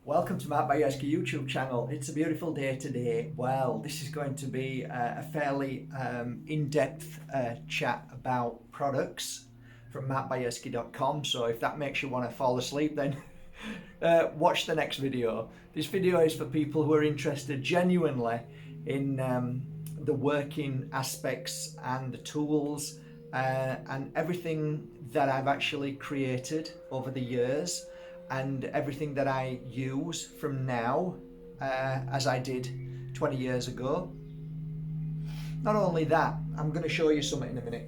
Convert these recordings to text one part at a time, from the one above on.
Welcome to Mark Bajerski YouTube channel. It's a beautiful day today. Well, this is going to be a fairly in-depth chat about products from markbajerski.com. So if that makes you want to fall asleep, then watch the next video. This video is for people who are interested genuinely in the working aspects and the tools and everything that I've actually created over the years, and everything that I use from now as I did 20 years ago. Not only that, I'm going to show you something in a minute.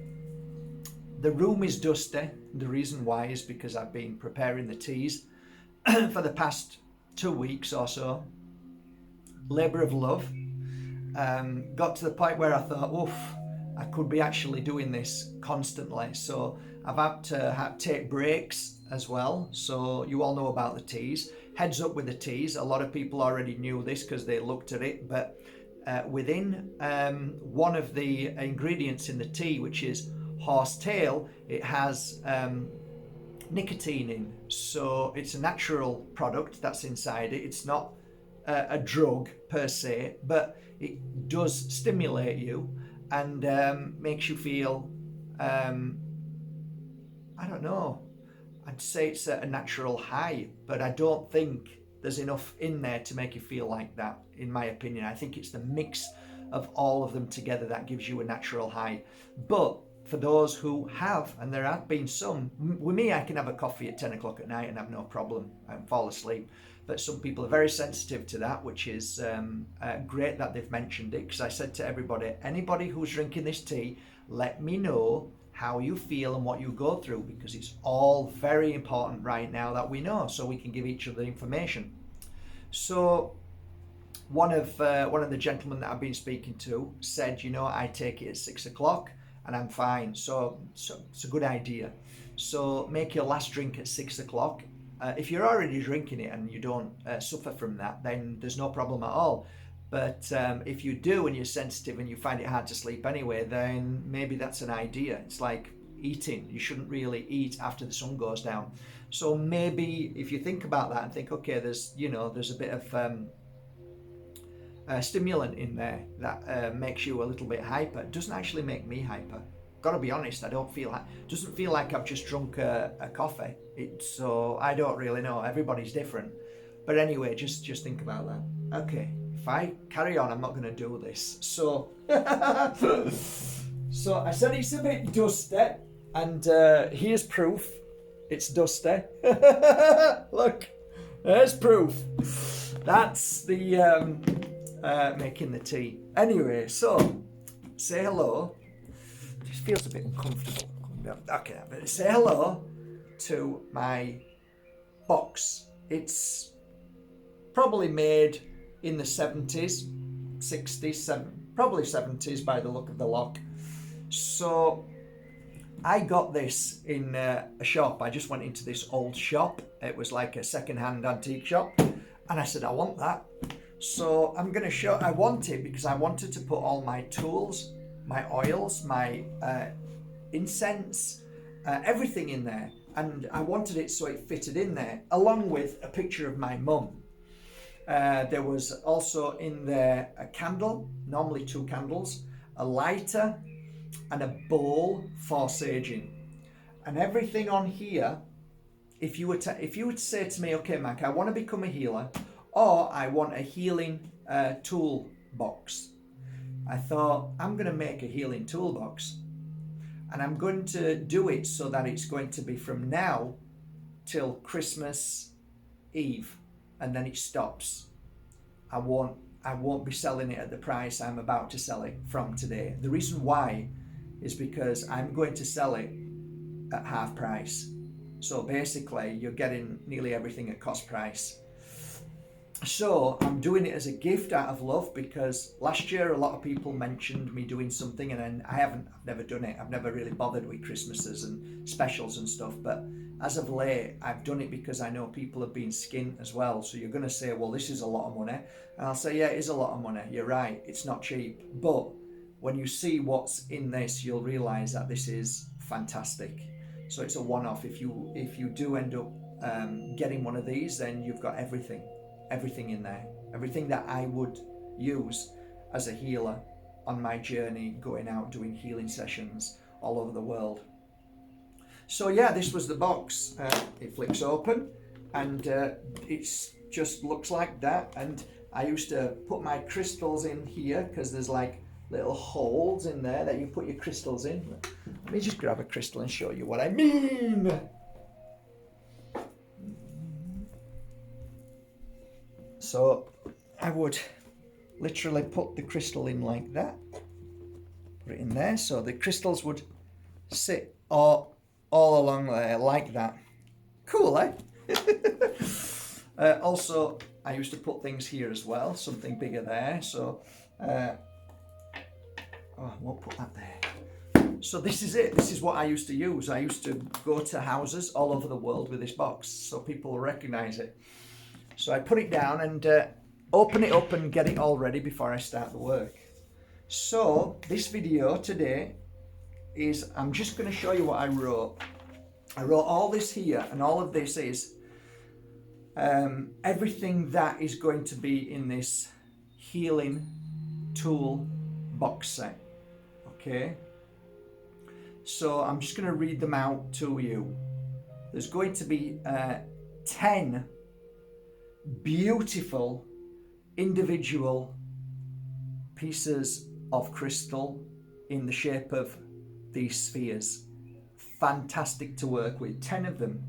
The room is dusty. The reason why is because I've been preparing the teas for the past 2 weeks or so. Labour of love. Got to the point where I thought, oof, I could be actually doing this constantly. So I've had to take breaks as well. So you all know about the teas. Heads up with the teas. A lot of people already knew this because they looked at it. But within one of the ingredients in the tea, which is horsetail, it has nicotine in. So it's a natural product that's inside it. It's not a drug per se, but it does stimulate you and makes you feel, I don't know, I'd say it's a natural high, but I don't think there's enough in there to make you feel like that, in my opinion. I think it's the mix of all of them together that gives you a natural high. But for those who have, and there have been some, with me I can have a coffee at 10 o'clock at night and have no problem and fall asleep. But some people are very sensitive to that, which is great that they've mentioned it, because I said to everybody, anybody who's drinking this tea, let me know how you feel and what you go through, because it's all very important right now that we know, so we can give each other information. So one of the gentlemen that I've been speaking to said, you know, I take it at 6 o'clock and I'm fine. So it's a good idea. So make your last drink at 6 o'clock. If you're already drinking it and you don't suffer from that, then there's no problem at all. But if you do and you're sensitive and you find it hard to sleep anyway, then maybe that's an idea. It's like eating. You shouldn't really eat after the sun goes down. So maybe if you think about that and think, okay, there's a bit of stimulant in there that makes you a little bit hyper. It doesn't actually make me hyper. Gotta be honest, I don't feel doesn't feel like I've just drunk a coffee. So I don't really know. Everybody's different. But anyway, just think about that. Okay, if I carry on, I'm not going to do this. So so I said it's a bit dusty, and here's proof. It's dusty. Look, there's proof. That's the making the tea. Anyway, so say hello. Just feels a bit uncomfortable. Okay, but say hello to my box. It's probably made in the 70s, 60s, probably 70s by the look of the lock. So I got this in a shop. I just went into this old shop. It was like a second-hand antique shop, and I said, I want that. So I'm going to show. I want it because I wanted to put all my tools, my oils, my incense, everything in there. And I wanted it so it fitted in there, along with a picture of my mum. There was also in there a candle, normally 2 candles, a lighter, and a bowl for saging. And everything on here, if you were to say to me, okay, Mac, I want to become a healer, or I want a healing toolbox, I thought, I'm going to make a healing toolbox. And I'm going to do it so that it's going to be from now till Christmas Eve, and then it stops. I won't be selling it at the price I'm about to sell it from today. The reason why is because I'm going to sell it at half price. So basically, you're getting nearly everything at cost price. So I'm doing it as a gift out of love, because last year a lot of people mentioned me doing something, and then I've never done it. I've never really bothered with Christmases and specials and stuff, but as of late I've done it because I know people have been skint as well. So you're going to say, well, this is a lot of money, and I'll say, yeah, it is a lot of money, you're right, it's not cheap, but when you see what's in this, you'll realize that this is fantastic. So it's a one-off. If you do end up getting one of these, then you've got everything. everything in there, everything that I would use as a healer on my journey going out doing healing sessions all over the world. So yeah, this was the box. It flips open and it just looks like that. And I used to put my crystals in here because there's like little holes in there that you put your crystals in. Let me just grab a crystal and show you what I mean. So I would literally put the crystal in like that, put it in there, so the crystals would sit all along there like that. Cool, eh? Also, I used to put things here as well, something bigger there, so I won't put that there. So this is it. This is what I used to use. I used to go to houses all over the world with this box so people will recognize it. So I put it down and open it up and get it all ready before I start the work. So this video today is, I'm just going to show you what I wrote. I wrote all this here, and all of this is everything that is going to be in this healing tool box set. Okay, so I'm just going to read them out to you. There's going to be 10 beautiful individual pieces of crystal in the shape of these spheres. Fantastic to work with, 10 of them.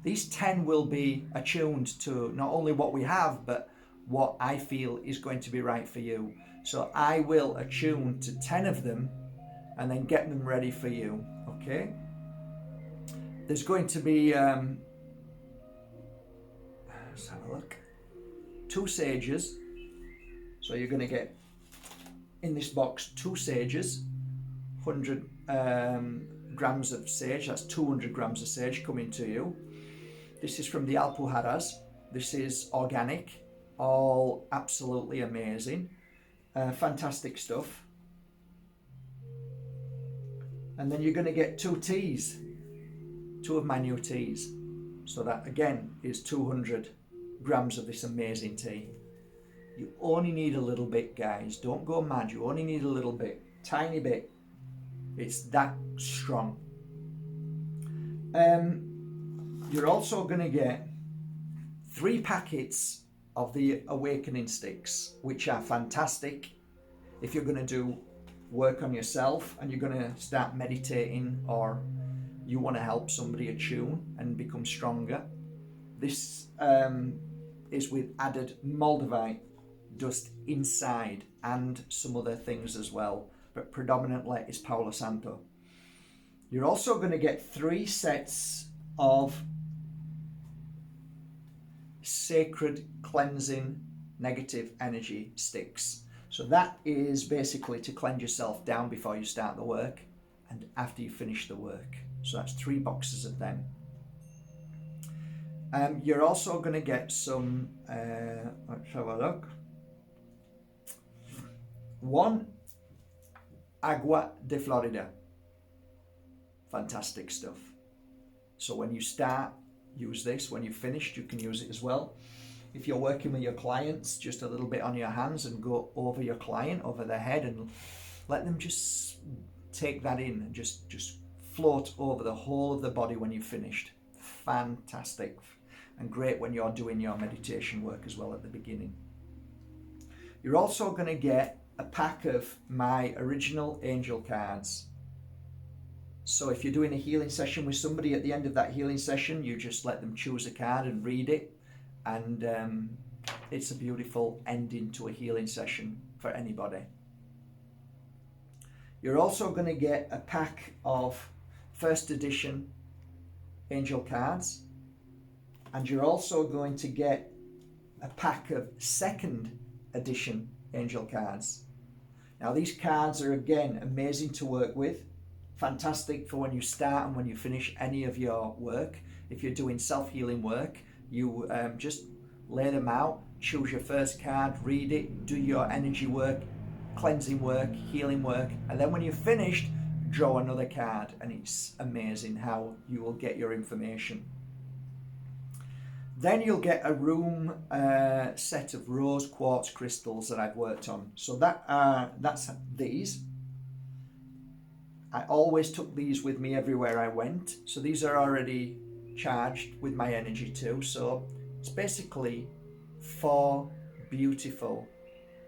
These 10 will be attuned to not only what we have, but what I feel is going to be right for you. So I will attune to 10 of them and then get them ready for you, okay? There's going to be, let's have a look, 2 sages. So you're going to get, in this box, 2 sages, 100 grams of sage, that's 200 grams of sage coming to you. This is from the Alpujarras. This is organic, all absolutely amazing. Fantastic stuff. And then you're going to get 2 teas, 2 of my new teas. So that again is 200 grams of this amazing tea. You only need a little bit, guys. Don't go mad. You only need a little bit, tiny bit. It's that strong. You're also going to get 3 packets of the awakening sticks, which are fantastic if you're going to do work on yourself and you're going to start meditating, or you want to help somebody attune and become stronger. This is with added moldavite dust inside and some other things as well, but predominantly is Palo Santo. You're also going to get 3 sets of sacred cleansing negative energy sticks. So that is basically to cleanse yourself down before you start the work and after you finish the work. So that's 3 boxes of them. You're also going to get some, let's have a look. 1 Agua de Florida. Fantastic stuff. So when you start, use this. When you've finished, you can use it as well. If you're working with your clients, just a little bit on your hands and go over your client, over their head, and let them just take that in and just float over the whole of the body when you've finished. Fantastic. And great when you're doing your meditation work as well at the beginning. You're also going to get a pack of my original angel cards. So if you're doing a healing session with somebody, at the end of that healing session, you just let them choose a card and read it. And it's a beautiful ending to a healing session for anybody. You're also going to get a pack of first edition angel cards. And you're also going to get a pack of second edition angel cards. Now these cards are again amazing to work with. Fantastic for when you start and when you finish any of your work. If you're doing self-healing work, you just lay them out, choose your first card, read it, do your energy work, cleansing work, healing work, and then when you're finished, draw another card, and it's amazing how you will get your information. Then you'll get a room set of rose quartz crystals that I've worked on. So that's these. I always took these with me everywhere I went. So these are already charged with my energy too. So it's basically 4 beautiful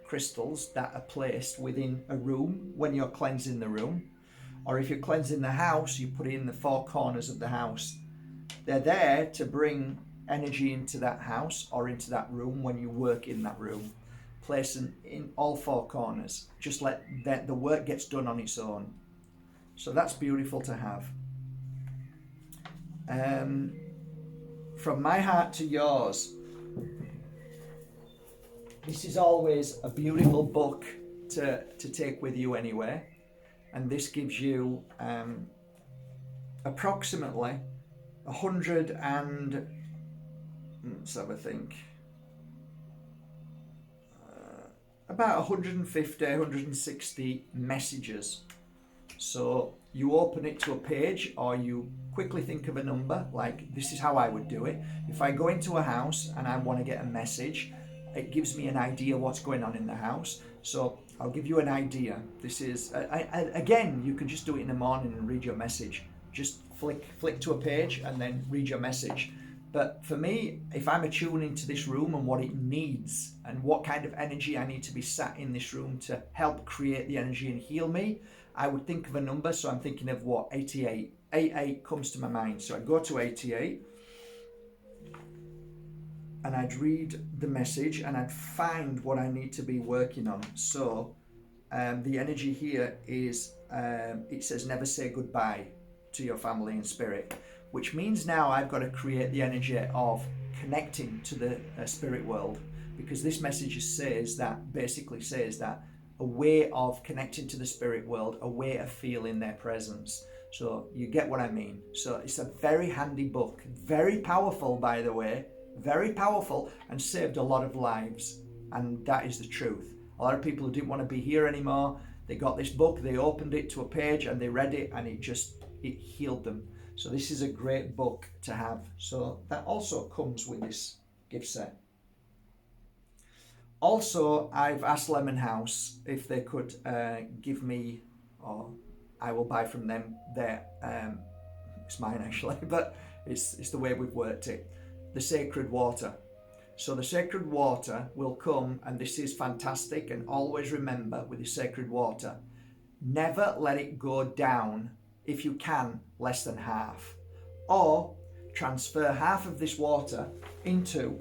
crystals that are placed within a room when you're cleansing the room. Or if you're cleansing the house, you put it in the 4 corners of the house. They're there to bring energy into that house or into that room when you work in that room. Place them in all 4 corners. Just let the work gets done on its own. So that's beautiful to have. From my heart to yours. This is always a beautiful book to take with you anywhere. And this gives you approximately 100 and, let's have a think, about 150, 160 messages. So you open it to a page, or you quickly think of a number. Like, this is how I would do it. If I go into a house and I want to get a message, it gives me an idea what's going on in the house. So I'll give you an idea. This is, again, you can just do it in the morning and read your message. Just flick to a page and then read your message. But for me, if I'm attuning to this room and what it needs and what kind of energy I need to be sat in this room to help create the energy and heal me, I would think of a number. So I'm thinking of what? 88. 88 comes to my mind. So I'd go to 88 and I'd read the message and I'd find what I need to be working on. So the energy here is, it says never say goodbye to your family and spirit, which means now I've got to create the energy of connecting to the spirit world, because this message basically says that a way of connecting to the spirit world, a way of feeling their presence. So you get what I mean. So it's a very handy book, very powerful, by the way, very powerful, and saved a lot of lives. And that is the truth. A lot of people who didn't want to be here anymore, they got this book, they opened it to a page and they read it, and it healed them. So this is a great book to have. So that also comes with this gift set. Also, I've asked Lemon House if they could give me, or I will buy from them, it's mine actually, but it's the way we've worked it, the sacred water. So the sacred water will come, and this is fantastic, and always remember with the sacred water, never let it go down, if you can, less than half. Or transfer half of this water into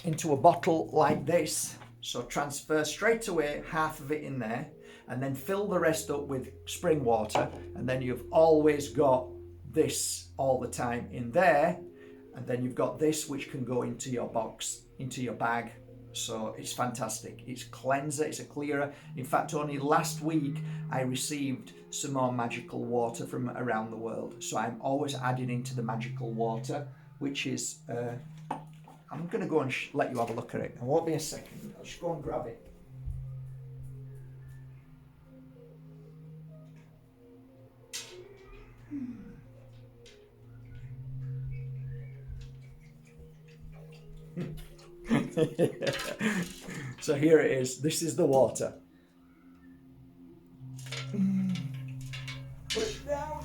a bottle like this. So transfer straight away half of it in there, and then fill the rest up with spring water, and then you've always got this all the time in there, and then you've got this which can go into your box, into your bag. So it's fantastic. It's cleanser, it's a clearer. In fact, only last week I received some more magical water from around the world. So I'm always adding into the magical water, which is, I'm going to go and let you have a look at it. It won't be a second. I'll just go and grab it. So here it is. This is the water. Put it down.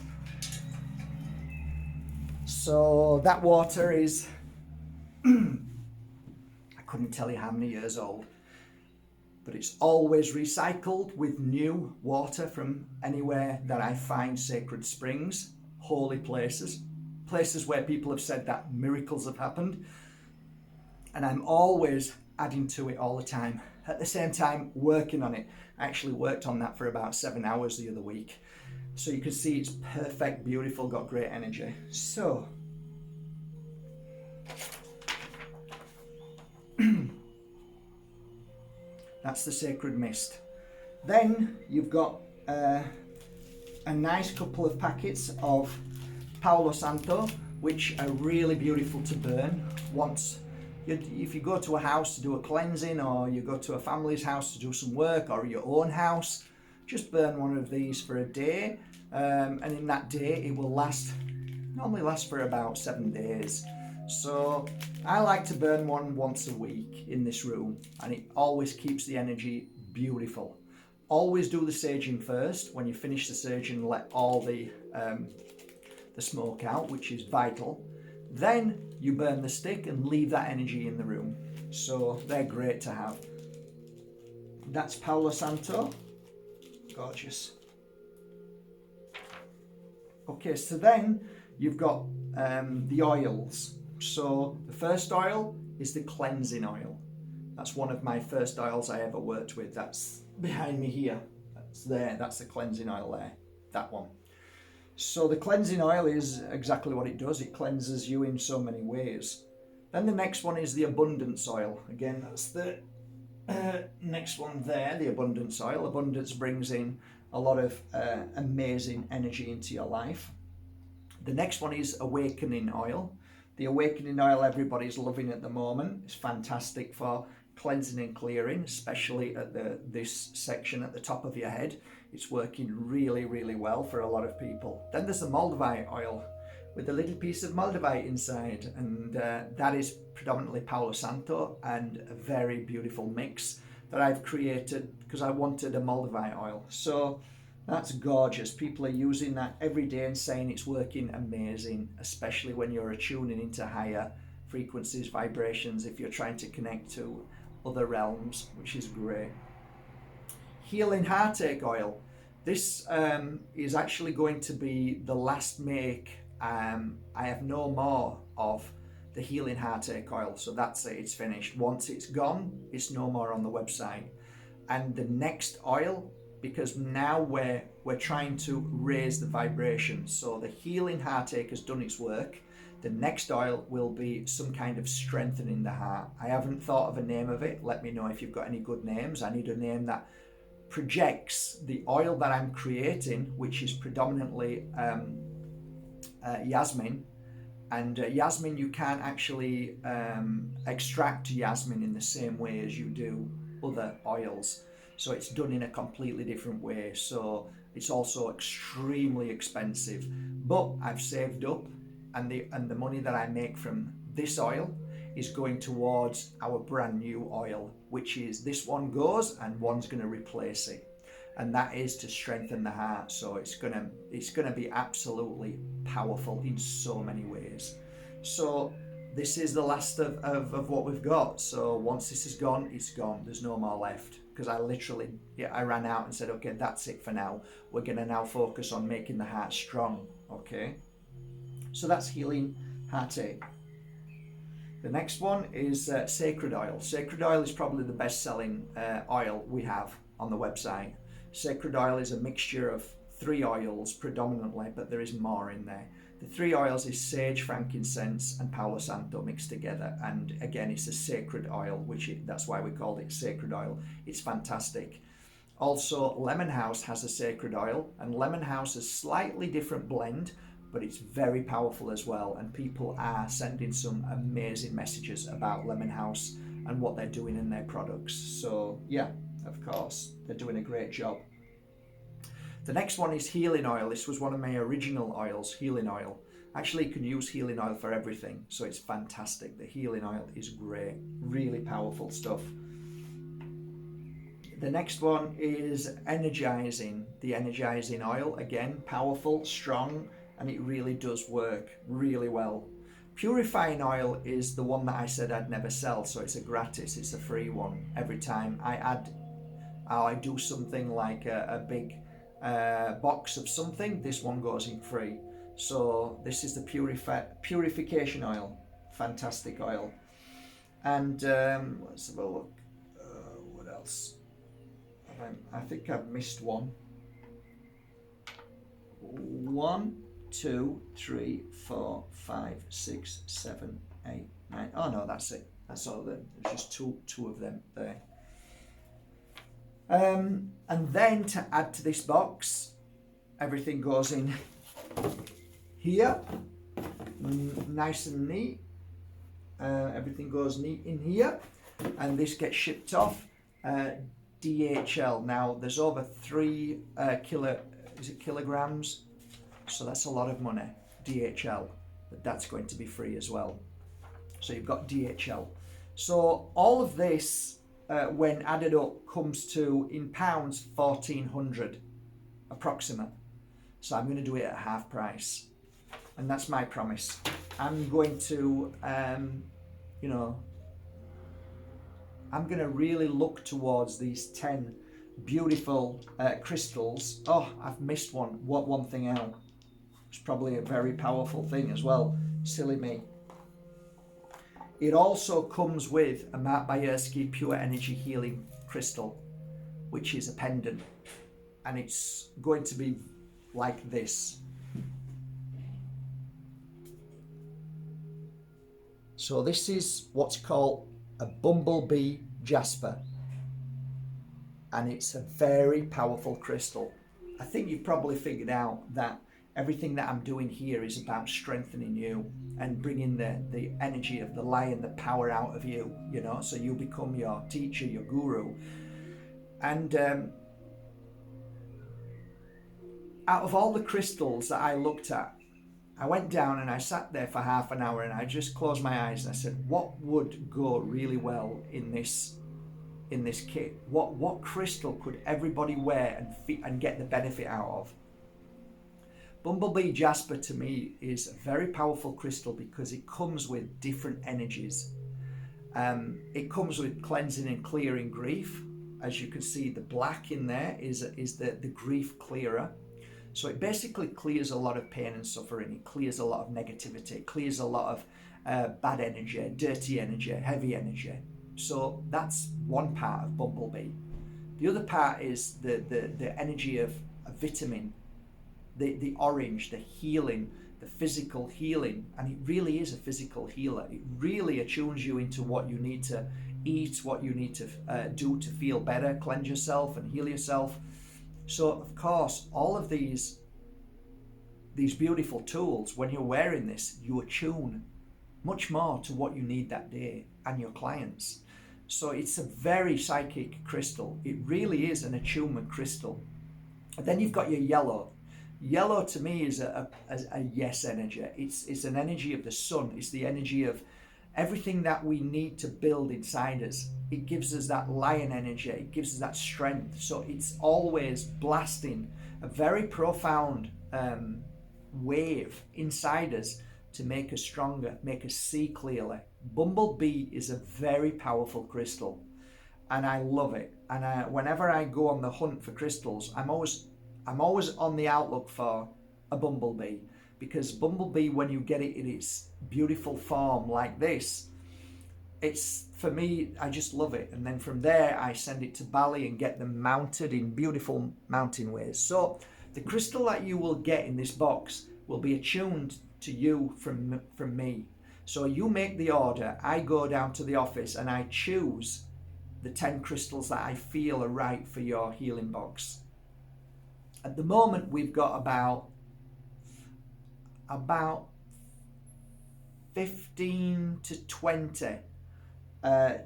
So that water is, I couldn't tell you how many years old, but it's always recycled with new water from anywhere that I find sacred springs, holy places, places where people have said that miracles have happened. And I'm always adding to it all the time. At the same time, working on it. I actually worked on that for about 7 hours the other week. So you can see it's perfect, beautiful, got great energy. So, that's the sacred mist. Then you've got a nice couple of packets of Palo Santo, which are really beautiful to burn once. If you go to a house to do a cleansing, or you go to a family's house to do some work, or your own house, just burn one of these for a day. and in that day it will normally last for about 7 days. So I like to burn one once a week in this room, and it always keeps the energy beautiful. Always do the saging first. When you finish the saging, let all the smoke out, which is vital. Then you burn the stick and leave that energy in the room. So they're great to have. That's Palo Santo. Gorgeous. Okay, so then you've got the oils. So the first oil is the cleansing oil. That's one of my first oils I ever worked with. That's behind me here. That's there. That's the cleansing oil there. That one. So the cleansing oil is exactly what it does. It cleanses you in so many ways. Then the next one is the abundance oil. Again, that's the next one there, the abundance oil. Abundance brings in a lot of amazing energy into your life. The next one is awakening oil. The awakening oil everybody's loving at the moment. It's fantastic for cleansing and clearing, especially at this section at the top of your head. It's working really, really well for a lot of people. Then there's the Moldavite oil with a little piece of Moldavite inside, and that is predominantly Palo Santo, and a very beautiful mix that I've created because I wanted a Moldavite oil. So that's gorgeous. People are using that every day and saying it's working amazing, especially when you're attuning into higher frequencies, vibrations, if you're trying to connect to other realms, which is great. Healing heartache oil. This is actually going to be the last make. I have no more of the healing heartache oil, so that's it, it's finished. Once it's gone, it's no more on the website. And the next oil, because now we're trying to raise the vibration, so the healing heartache has done its work. The next oil will be some kind of strengthening the heart. I haven't thought of a name of it. Let me know if you've got any good names. I need a name that projects the oil that I'm creating, which is predominantly Yasmin. And Yasmin, you can't actually extract Yasmin in the same way as you do other oils. So it's done in a completely different way. So it's also extremely expensive. But I've saved up, and the money that I make from this oil is going towards our brand new oil, which is this one goes and one's going to replace it. And that is to strengthen the heart. So it's gonna be absolutely powerful in so many ways. So this is the last of what we've got. So once this is gone, it's gone. There's no more left. Because I ran out and said, okay, that's it for now. We're gonna now focus on making the heart strong. Okay. So that's healing heartache. The next one is sacred oil. Sacred oil is probably the best selling oil we have on the website. Sacred oil is a mixture of 3 oils predominantly, but there is more in there. The 3 oils is sage, frankincense, and Palo Santo mixed together. And again, it's a sacred oil, that's why we called it sacred oil. It's fantastic. Also, Lemon House has a sacred oil, and Lemon House is a slightly different blend, but it's very powerful as well. And people are sending some amazing messages about Lemon House and what they're doing in their products. So yeah, of course, they're doing a great job. The next one is healing oil. This was one of my original oils, healing oil. Actually, you can use healing oil for everything, so it's fantastic. The healing oil is great, really powerful stuff. The next one is energizing. The energizing oil, again, powerful, strong, and it really does work really well. Purifying oil is the one that I said I'd never sell, so it's a gratis, it's a free one. Every time I do something like a big box of something, this one goes in free. So this is the purification oil, fantastic oil. And let's have a look. What else? I think I've missed one. 1, 2, 3, 4, 5, 6, 7, 8, 9. Oh no, that's it. That's all of them. There's just two of them there. And then to add to this box, everything goes in here, nice and neat. Everything goes neat in here, and this gets shipped off DHL. Now there's over 3 is it kilograms? So that's a lot of money, DHL, but that's going to be free as well. So you've got DHL. So all of this, when added up, comes to, in pounds, 1,400 approximate. So I'm going to do it at half price, and that's my promise. I'm going to, you know, I'm going to really look towards these 10 beautiful crystals. Oh, I've missed one thing out. It's probably a very powerful thing as well. Silly me. It also comes with a Bajerski Pure Energy Healing Crystal, which is a pendant, and it's going to be like this. So this is what's called a Bumblebee jasper, and it's a very powerful crystal. I think you've probably figured out that everything that I'm doing here is about strengthening you and bringing the energy of the lion, the power out of you, you know, so you become your teacher, your guru. And out of all the crystals that I looked at, I went down and I sat there for half an hour and I just closed my eyes and I said, what would go really well in this kit? What crystal could everybody wear and get the benefit out of? Bumblebee Jasper to me is a very powerful crystal because it comes with different energies. It comes with cleansing and clearing grief. As you can see, the black in there is the grief clearer. So it basically clears a lot of pain and suffering. It clears a lot of negativity. It clears a lot of bad energy, dirty energy, heavy energy. So that's one part of Bumblebee. The other part is the energy of a vitamin, the orange, the healing, the physical healing. And it really is a physical healer. It really attunes you into what you need to eat, what you need to do to feel better, cleanse yourself and heal yourself. So, of course, all of these beautiful tools, when you're wearing this, you attune much more to what you need that day and your clients. So it's a very psychic crystal. It really is an attunement crystal. And then you've got your yellow. Yellow to me is a yes energy. It's an energy of the sun. It's the energy of everything that we need to build inside us. It gives us that lion energy. It gives us that strength. So it's always blasting a very profound wave inside us to make us stronger, make us see clearly. Bumblebee is a very powerful crystal, and I love it. And whenever I go on the hunt for crystals, I'm always on the outlook for a bumblebee, because bumblebee, when you get it in its beautiful form like this, it's, for me, I just love it. And then from there I send it to Bali and get them mounted in beautiful mountain ways. So the crystal that you will get in this box will be attuned to you from me. So you make the order, I go down to the office and I choose the 10 crystals that I feel are right for your healing box. At the moment we've got about 15 to 20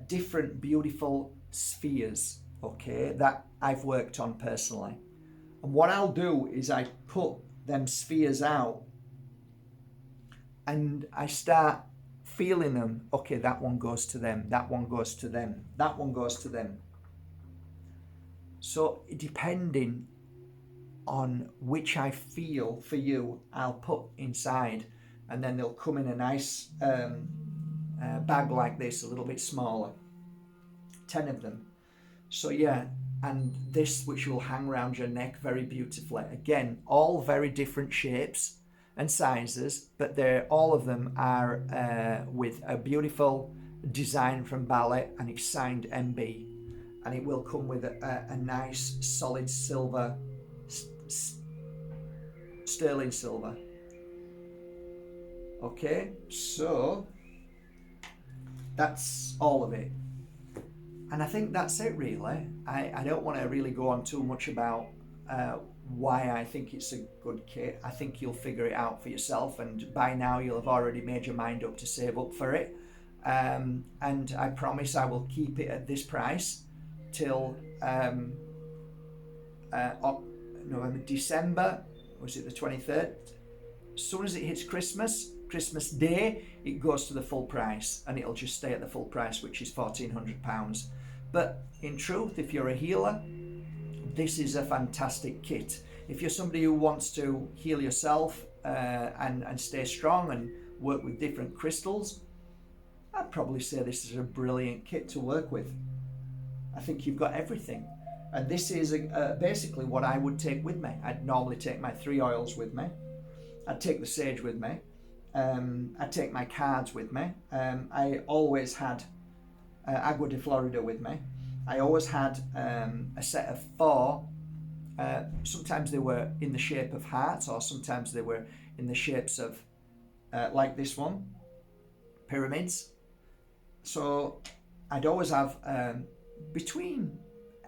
different beautiful spheres, okay, that I've worked on personally. And what I'll do is I put them spheres out and I start feeling them. Okay, that one goes to them, that one goes to them, that one goes to them. So depending on which I feel for you, I'll put inside, and then they'll come in a nice bag like this, a little bit smaller, 10 of them. So yeah, and this which will hang around your neck very beautifully. Again, all very different shapes and sizes, but all of them are with a beautiful design from Bali, and it's signed MB, and it will come with a nice solid silver, sterling silver. Okay, so that's all of it, and I think that's it really. I don't want to really go on too much about why I think it's a good kit. I think you'll figure it out for yourself, and by now you'll have already made your mind up to save up for it, and I promise I will keep it at this price till November, December, was it the 23rd? As soon as it hits Christmas Day, it goes to the full price, and it'll just stay at the full price, which is £1,400. But in truth, if you're a healer, this is a fantastic kit. If you're somebody who wants to heal yourself and stay strong and work with different crystals, I'd probably say this is a brilliant kit to work with. I think you've got everything. And this is basically what I would take with me. I'd normally take my 3 oils with me. I'd take the sage with me. I'd take my cards with me. I always had Agua de Florida with me. I always had a set of 4. Sometimes they were in the shape of hearts, or sometimes they were in the shapes of, like this one, pyramids. So I'd always have between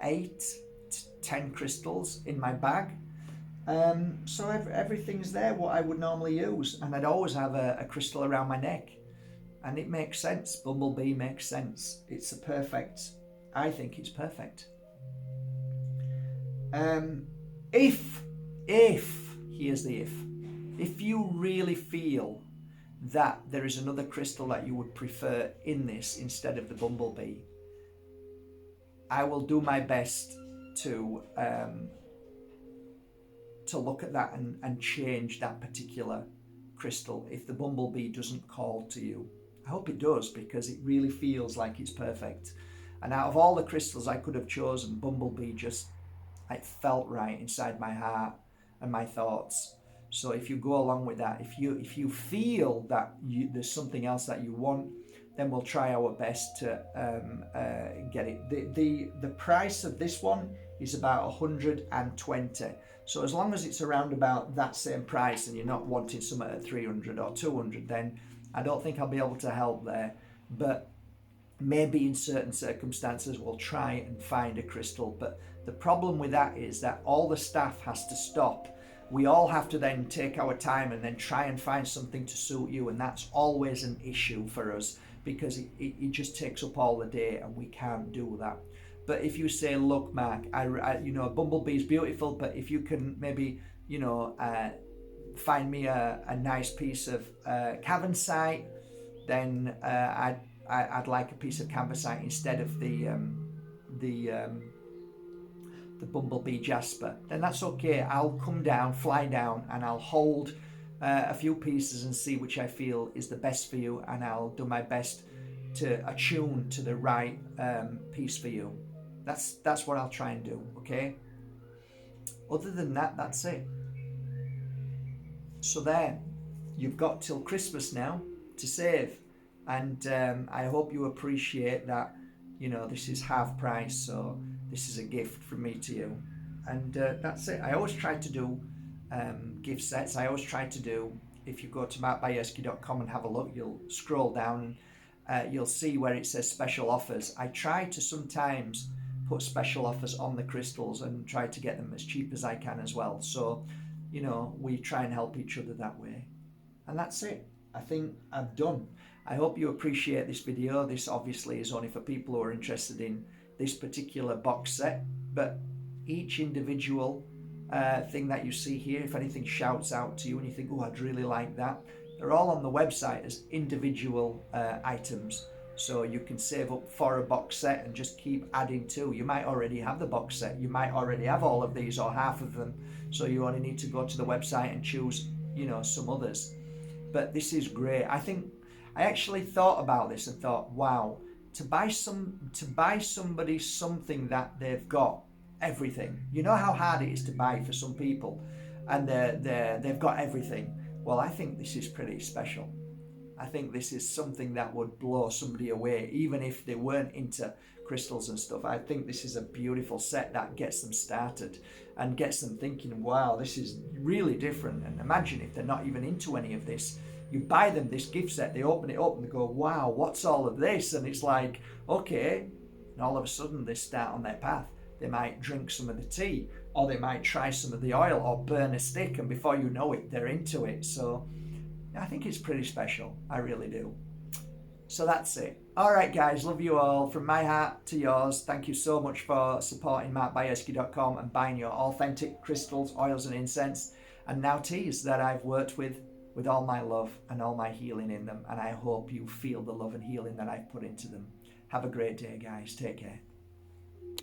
8 to 10 crystals in my bag. So everything's there, what I would normally use. And I'd always have a crystal around my neck. And it makes sense. Bumblebee makes sense. It's a perfect, I think it's perfect. If, here's the if you really feel that there is another crystal that you would prefer in this instead of the Bumblebee, I will do my best to look at that and change that particular crystal if the Bumblebee doesn't call to you. I hope it does, because it really feels like it's perfect. And out of all the crystals I could have chosen, Bumblebee just, it felt right inside my heart and my thoughts. So if you go along with that, if you feel that there's something else that you want, then we'll try our best to get it. The price of this one is about 120. So as long as it's around about that same price and you're not wanting something at 300 or 200, then I don't think I'll be able to help there. But maybe in certain circumstances we'll try and find a crystal. But the problem with that is that all the staff has to stop. We all have to then take our time and then try and find something to suit you, and that's always an issue for us, because it just takes up all the day and we can't do that. But if you say, look, Mark, I you know, Bumblebee is beautiful, but if you can maybe, you know, find me a nice piece of cavensite, then I'd like a piece of cavensite instead of the Bumblebee jasper, then that's okay. I'll come down, fly down, and I'll hold a few pieces and see which I feel is the best for you, and I'll do my best to attune to the right piece for you. That's what I'll try and do, okay? Other than that, that's it. So there, you've got till Christmas now to save, and I hope you appreciate that. You know, this is half price, so this is a gift from me to you. And that's it. I always try to do gift sets. I always try to do, if you go to Bajerski.com and have a look, you'll scroll down, you'll see where it says special offers. I try to sometimes put special offers on the crystals and try to get them as cheap as I can as well. So, you know, we try and help each other that way. And that's it. I think I've done. I hope you appreciate this video. This obviously is only for people who are interested in this particular box set, but each individual thing that you see here, if anything shouts out to you and you think, oh, I'd really like that, they're all on the website as individual items. So you can save up for a box set and just keep adding to. You might already have the box set. You might already have all of these or half of them. So you only need to go to the website and choose, you know, some others. But this is great. I actually thought about this and thought, wow, to buy somebody something that they've got everything. You know how hard it is to buy for some people, and they've got everything. Well, I think this is pretty special. I think this is something that would blow somebody away, even if they weren't into crystals and stuff. I think this is a beautiful set that gets them started and gets them thinking, wow, this is really different. And imagine if they're not even into any of this. You buy them this gift set, they open it up and they go, wow, what's all of this? And it's like, okay. And all of a sudden they start on their path. They might drink some of the tea, or they might try some of the oil, or burn a stick, and before you know it, they're into it. So I think it's pretty special. I really do. So that's it. All right, guys, love you all. From my heart to yours, thank you so much for supporting Bajerski.com and buying your authentic crystals, oils, and incense, and now teas that I've worked with all my love and all my healing in them. And I hope you feel the love and healing that I've put into them. Have a great day, guys. Take care.